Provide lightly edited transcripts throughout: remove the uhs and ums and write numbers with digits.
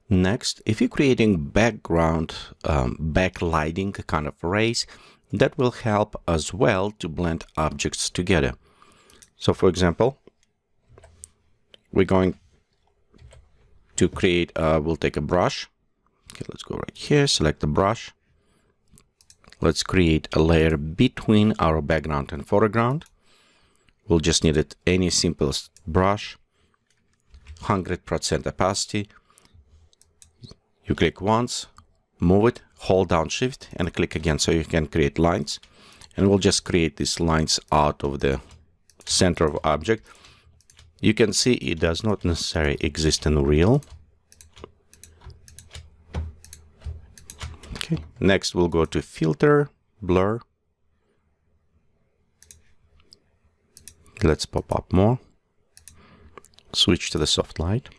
Next, if you're creating background backlighting kind of arrays, that will help as well to blend objects together. So for example, we're going to create, we'll take a brush. Okay, let's go right here, select the brush. Let's create a layer between our background and foreground. We'll just need it any simplest brush, 100% opacity. You click once, move it, hold down Shift and click again so you can create lines. And we'll just create these lines out of the center of object. You can see it does not necessarily exist in real. Okay, next we'll go to Filter, Blur. Let's pop up more. Switch to the soft light.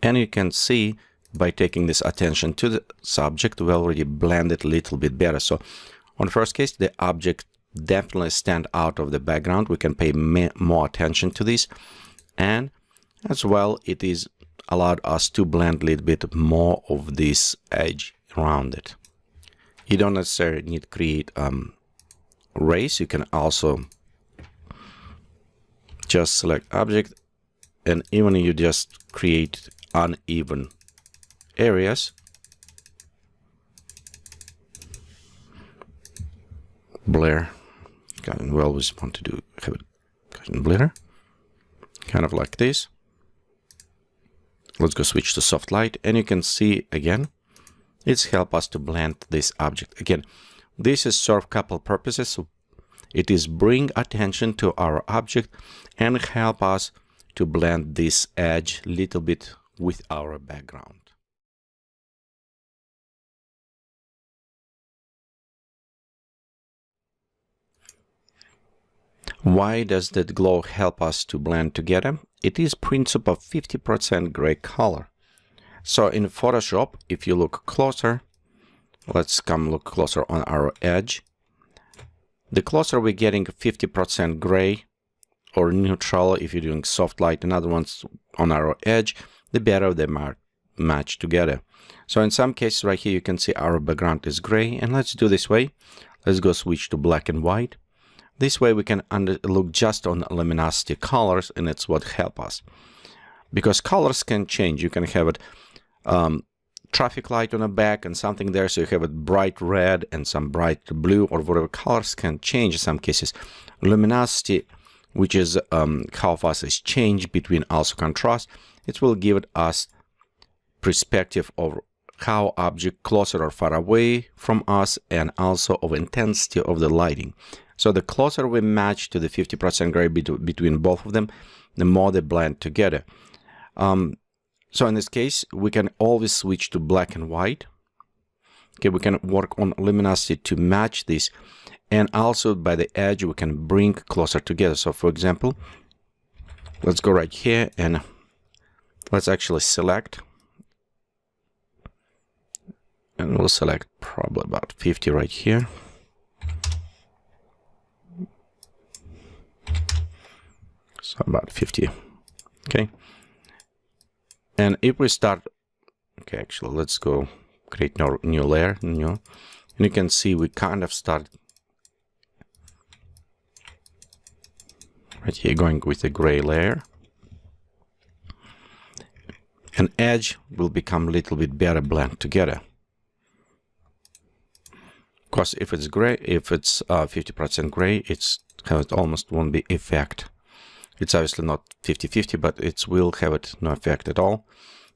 And you can see by taking this attention to the subject, we already blend it a little bit better. So on the first case, the object definitely stand out of the background. We can pay more attention to this. And as well, it is allowed us to blend a little bit more of this edge around it. You don't necessarily need to create rays. You can also just select object, and even you just create uneven areas, blur. We always want to do have it blur, kind of like this. Let's go switch to soft light, and you can see again, it's help us to blend this object. Again, this is serve couple purposes. It is bring attention to our object and help us to blend this edge a little bit with our background. Why does that glow help us to blend together? It is principle of 50% gray color. So in Photoshop, if you look closer, let's come look closer on our edge. The closer we're getting 50% gray or neutral, if you're doing soft light and other ones on our edge, the better they match together. So in some cases right here, you can see our background is gray, and let's do this way. Let's go switch to black and white. This way we can look just on luminosity colors, and it's what help us. Because colors can change. You can have it traffic light on the back and something there, so you have it bright red and some bright blue or whatever. Colors can change in some cases. Luminosity, which is how fast is change between also contrast, it will give us perspective of how object closer or far away from us, and also of intensity of the lighting. So the closer we match to the 50% gray between both of them, the more they blend together. So in this case, we can always switch to black and white. Okay, we can work on luminosity to match this, and also by the edge we can bring closer together. So for example, let's go right here and let's actually select, and we'll select probably about 50 right here. So about 50. Okay. And if we start, okay, actually, let's go create new layer, and you can see we kind of start right here going with the gray layer. And edge will become a little bit better blend together. Of course, if it's gray, if it's 50% gray, it almost won't be effect. It's obviously not 50-50, but it will have it no effect at all.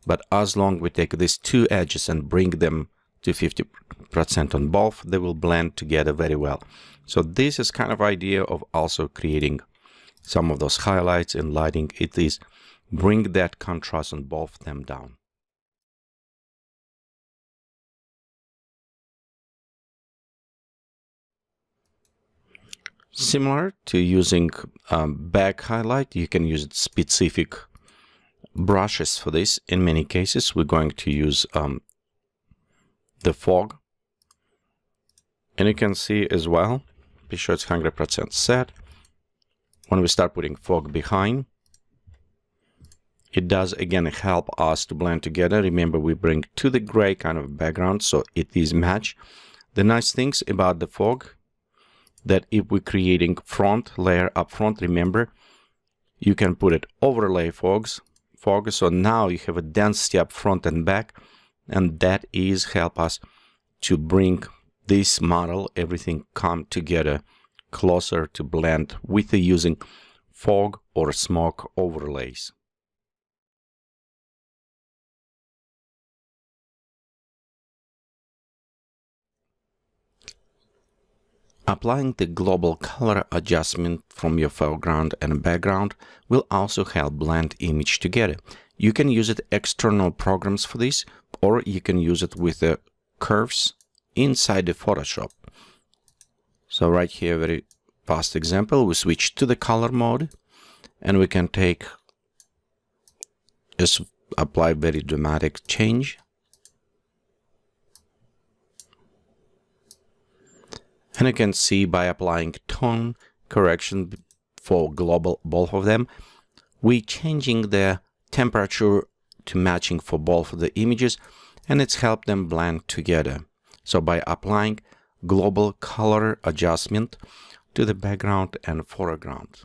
But as long as we take these two edges and bring them to 50% on both, they will blend together very well. So this is kind of idea of also creating some of those highlights and lighting. It is bring that contrast on both them down. Similar to using back highlight, you can use specific brushes for this. In many cases, we're going to use the fog. And you can see as well, be sure it's 100% set. When we start putting fog behind, It does again help us to blend together. Remember, we bring to the gray kind of background, so it is match. The nice things about the fog, that if we're creating front layer up front, remember, you can put it overlay fog, so now you have a density up front and back, and that is help us to bring this model, everything come together closer to blend with the using fog or smoke overlays. Applying the global color adjustment from your foreground and background will also help blend image together. You can use it external programs for this, or you can use it with the curves inside the Photoshop. So right here, very fast example, we switch to the color mode, and we can just apply very dramatic change. And you can see by applying tone correction for global, both of them, we're changing the temperature to matching for both of the images, and it's helped them blend together. So by applying global color adjustment to the background and foreground.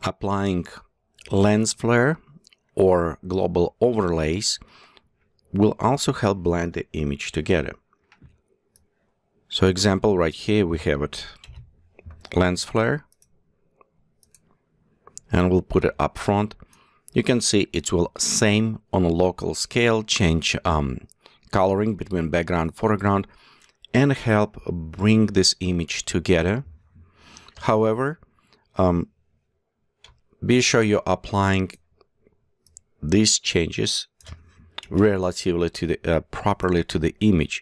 Applying lens flare or global overlays will also help blend the image together. So example right here, we have it lens flare, and we'll put it up front. You can see it will same on a local scale change coloring between background and foreground and help bring this image together. However, be sure you're applying these changes relatively to the properly to the image.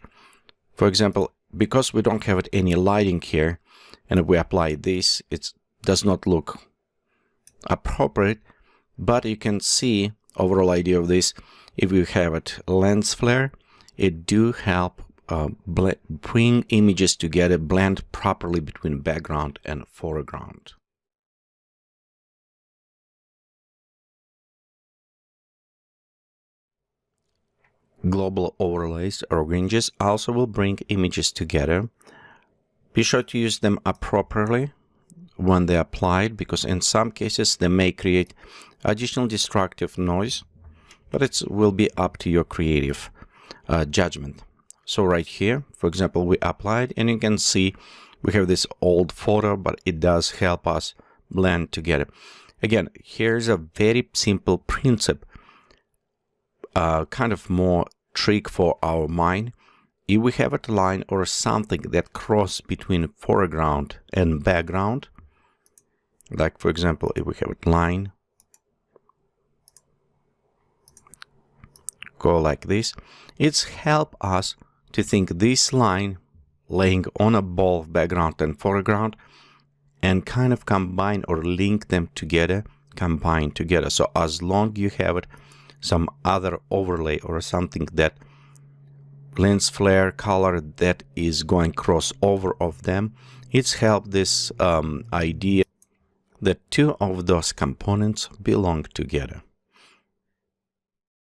For example, because we don't have any lighting here, and if we apply this, it does not look appropriate. But you can see overall idea of this. If you have it lens flare, it do help bring images together, blend properly between background and foreground. Global overlays or ranges also will bring images together. Be sure to use them appropriately when they're applied, because in some cases they may create additional destructive noise, but it will be up to your creative judgment. So right here, for example, we applied, and you can see we have this old photo, but it does help us blend together. Again, here's a very simple principle, kind of more trick for our mind. If we have a line or something that cross between foreground and background, like for example, if we have a line, go like this, it's help us to think this line laying on a both background and foreground, and kind of combine or link them together, combine together. So as long you have it some other overlay or something that lens flare color that is going crossover of them, it's helped this idea that two of those components belong together.